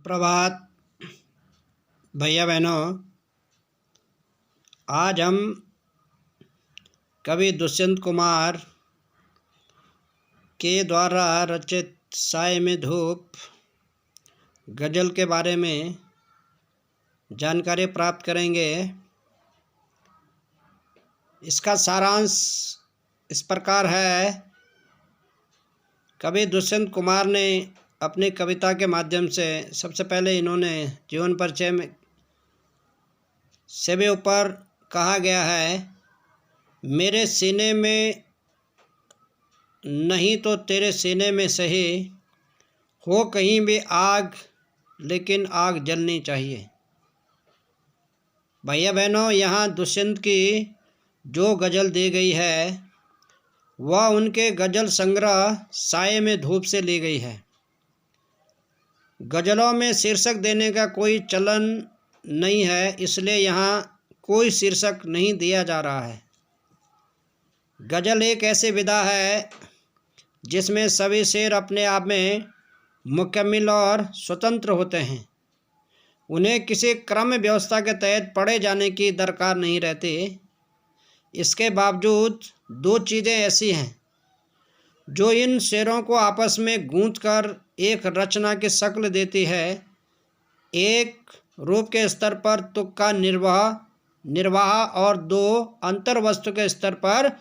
प्रभात भैया बहनों, आज हम कवि दुष्यंत कुमार के द्वारा रचित साये में धूप गज़ल के बारे में जानकारी प्राप्त करेंगे। इसका सारांश इस प्रकार है। कवि दुष्यंत कुमार ने अपनी कविता के माध्यम से सबसे पहले इन्होंने जीवन परिचय में से भी ऊपर कहा गया है, मेरे सीने में नहीं तो तेरे सीने में सही, हो कहीं भी आग लेकिन आग जलनी चाहिए। भैया बहनों, यहाँ दुष्यंत की जो गज़ल दी गई है वह उनके गज़ल संग्रह साये में धूप से ली गई है। गज़लों में शीर्षक देने का कोई चलन नहीं है, इसलिए यहाँ कोई शीर्षक नहीं दिया जा रहा है। गज़ल एक ऐसी विधा है जिसमें सभी शेर अपने आप में मुकम्मल और स्वतंत्र होते हैं। उन्हें किसी क्रम व्यवस्था के तहत पढ़े जाने की दरकार नहीं रहती। इसके बावजूद दो चीज़ें ऐसी हैं जो इन शेरों को आपस में गूंथकर एक रचना की शक्ल देती है। एक रूप के स्तर पर तुक का निर्वाह और दो अंतर वस्तु के स्तर पर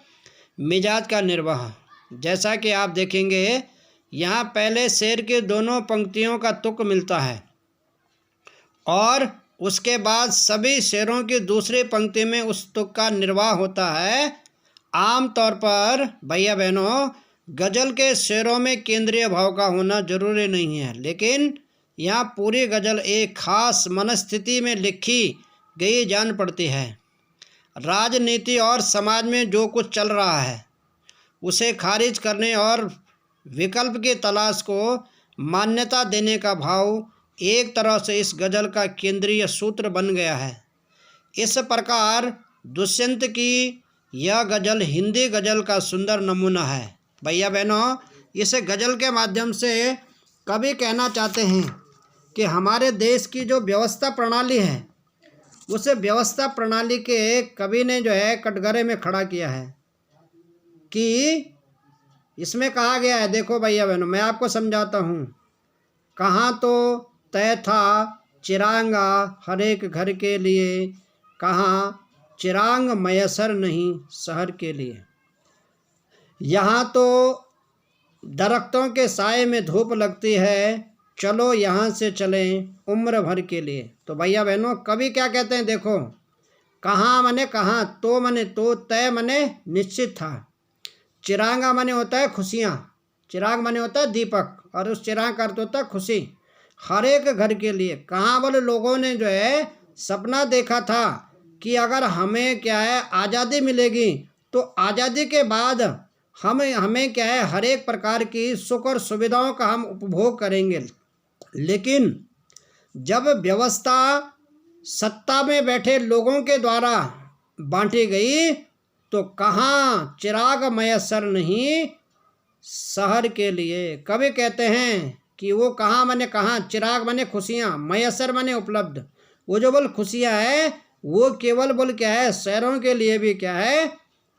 मिजाज का निर्वाह। जैसा कि आप देखेंगे, यहाँ पहले शेर की दोनों पंक्तियों का तुक मिलता है और उसके बाद सभी शेरों की दूसरी पंक्ति में उस तुक का निर्वाह होता है। आम तौर पर भैया बहनों, गज़ल के शेरों में केंद्रीय भाव का होना जरूरी नहीं है, लेकिन यहाँ पूरी गज़ल एक खास मनस्थिति में लिखी गई जान पड़ती है। राजनीति और समाज में जो कुछ चल रहा है उसे खारिज करने और विकल्प की तलाश को मान्यता देने का भाव एक तरह से इस गज़ल का केंद्रीय सूत्र बन गया है। इस प्रकार दुष्यंत की यह गज़ल हिंदी गज़ल का सुंदर नमूना है। भैया बहनों, इस गज़ल के माध्यम से कवि कहना चाहते हैं कि हमारे देश की जो व्यवस्था प्रणाली है उस व्यवस्था प्रणाली के कवि ने जो है कटघरे में खड़ा किया है। कि इसमें कहा गया है, देखो भैया बहनों, मैं आपको समझाता हूँ। कहाँ तो तय था चिरांगा हर एक घर के लिए, कहाँ चिरांग मयसर नहीं शहर के लिए। यहाँ तो दरख्तों के साए में धूप लगती है, चलो यहाँ से चलें उम्र भर के लिए। तो भैया बहनों, कवि क्या कहते हैं, देखो, कहाँ मने कहाँ, तो मने तो, तय मने निश्चित था, चिरांगा मने होता है खुशियाँ, चिराग मने होता है दीपक, और उस चिराग का अर्थ होता है खुशी, हर एक घर के लिए। कहाँ बोले लोगों ने जो है सपना देखा था कि अगर हमें क्या है आज़ादी मिलेगी तो आज़ादी के बाद हमें क्या है हर एक प्रकार की सुख और सुविधाओं का हम उपभोग करेंगे। लेकिन जब व्यवस्था सत्ता में बैठे लोगों के द्वारा बांटी गई तो कहाँ चिराग मयसर नहीं शहर के लिए। कवि कहते हैं कि वो कहाँ मने कहाँ, चिराग मने खुशियाँ, मयसर मने उपलब्ध। वो जो बोल खुशियाँ है वो केवल बोल क्या है शहरों के लिए भी क्या है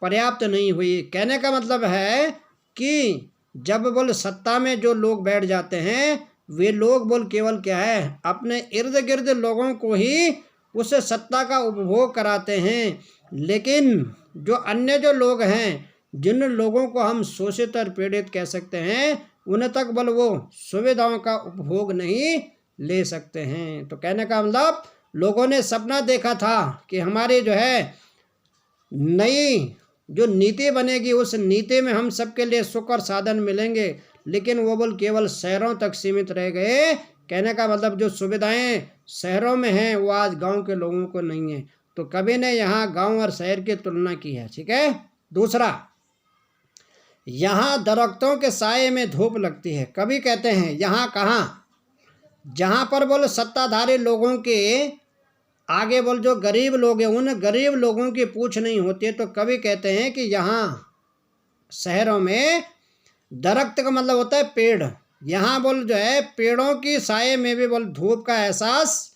पर्याप्त नहीं हुई। कहने का मतलब है कि जब बोल सत्ता में जो लोग बैठ जाते हैं वे लोग बोल केवल क्या है अपने इर्द गिर्द लोगों को ही उस सत्ता का उपभोग कराते हैं, लेकिन जो अन्य जो लोग हैं, जिन लोगों को हम शोषित और पीड़ित कह सकते हैं, उन्हें तक बोल वो सुविधाओं का उपभोग नहीं ले सकते हैं। तो कहने का मतलब लोगों ने सपना देखा था कि हमारी जो है नई जो नीति बनेगी उस नीति में हम सबके लिए सुख और साधन मिलेंगे, लेकिन वो बोल केवल शहरों तक सीमित रह गए। कहने का मतलब जो सुविधाएं शहरों में हैं वो आज गांव के लोगों को नहीं है। तो कवि ने यहाँ गांव और शहर की तुलना की है। ठीक है। दूसरा, यहाँ दरख्तों के साये में धूप लगती है। कवि कहते हैं यहाँ कहाँ, जहाँ पर बोल सत्ताधारी लोगों के आगे बोल जो गरीब लोग हैं उन गरीब लोगों की पूछ नहीं होती है। तो कवि कहते हैं कि यहाँ शहरों में दरख्त का मतलब होता है पेड़, यहाँ बोल जो है पेड़ों की साये में भी बोल धूप का एहसास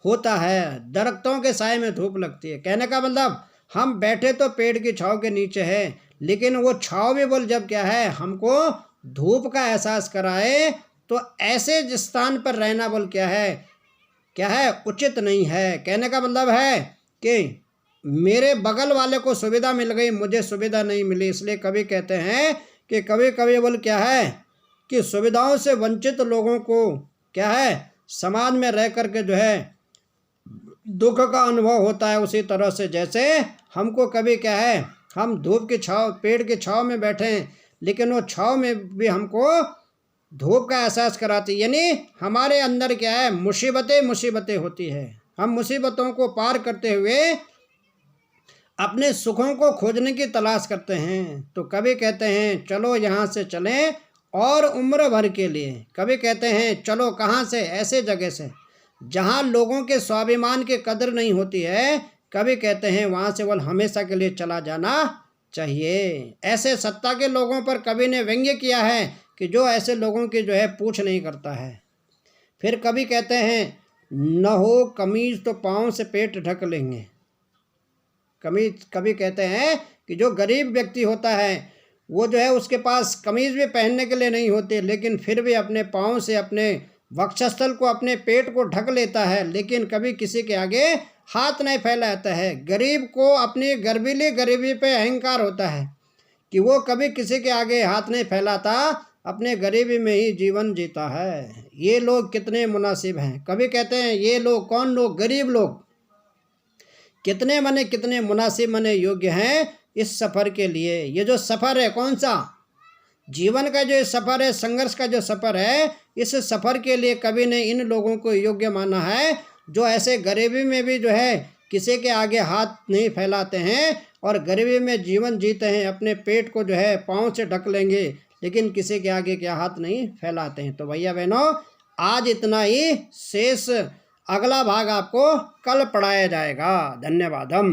होता है, दरख्तों के साये में धूप लगती है। कहने का मतलब हम बैठे तो पेड़ की छांव के नीचे है, लेकिन वो छांव भी बोल जब क्या है हमको धूप का एहसास कराए, तो ऐसे जिस स्थान पर रहना बोल क्या है उचित नहीं है। कहने का मतलब है कि मेरे बगल वाले को सुविधा मिल गई, मुझे सुविधा नहीं मिली। इसलिए कभी कहते हैं कि कभी कभी बोल क्या है कि सुविधाओं से वंचित लोगों को क्या है समाज में रह करके जो है दुख का अनुभव होता है। उसी तरह से जैसे हमको कभी क्या है हम धूप की छांव, पेड़ की छांव में बैठे हैं, लेकिन वो छांव में भी हमको धूप का एहसास कराती, यानी हमारे अंदर क्या है मुसीबतें होती है। हम मुसीबतों को पार करते हुए अपने सुखों को खोजने की तलाश करते हैं। तो कभी कहते हैं चलो यहाँ से चलें और उम्र भर के लिए, कभी कहते हैं चलो कहाँ से, ऐसे जगह से जहाँ लोगों के स्वाभिमान की कदर नहीं होती है, कभी कहते हैं वहाँ से वो हमेशा के लिए चला जाना चाहिए। ऐसे सत्ता के लोगों पर कवि ने व्यंग्य किया है कि जो ऐसे लोगों की जो है पूछ नहीं करता है। फिर कभी कहते हैं न हो कमीज तो पाँव से पेट ढक लेंगे। कभी कहते हैं कि जो गरीब व्यक्ति होता है वो जो है उसके पास कमीज भी पहनने के लिए नहीं होती, लेकिन फिर भी अपने पाँव से अपने वक्षस्थल को, अपने पेट को ढक लेता है, लेकिन कभी किसी के आगे हाथ नहीं फैलाता है। गरीब को अपनी गरीबी पे अहंकार होता है कि वो कभी किसी के आगे हाथ नहीं फैलाता, अपने गरीबी में ही जीवन जीता है। ये लोग कितने मुनासिब हैं। कभी कहते हैं ये लोग, कौन लोग, गरीब लोग कितने मुनासिब योग्य हैं इस सफ़र के लिए। ये जो सफ़र है कौन सा, जीवन का जो सफ़र है, संघर्ष का जो सफ़र है, इस सफ़र के लिए कवि ने इन लोगों को योग्य माना है जो ऐसे गरीबी में भी जो है किसी के आगे हाथ नहीं फैलाते हैं और गरीबी में जीवन जीते हैं। अपने पेट को जो है पाँव से ढक लेंगे, लेकिन किसी के आगे क्या हाथ नहीं फैलाते हैं। तो भैया बहनों आज इतना ही, शेष अगला भाग आपको कल पढ़ाया जाएगा। धन्यवादम।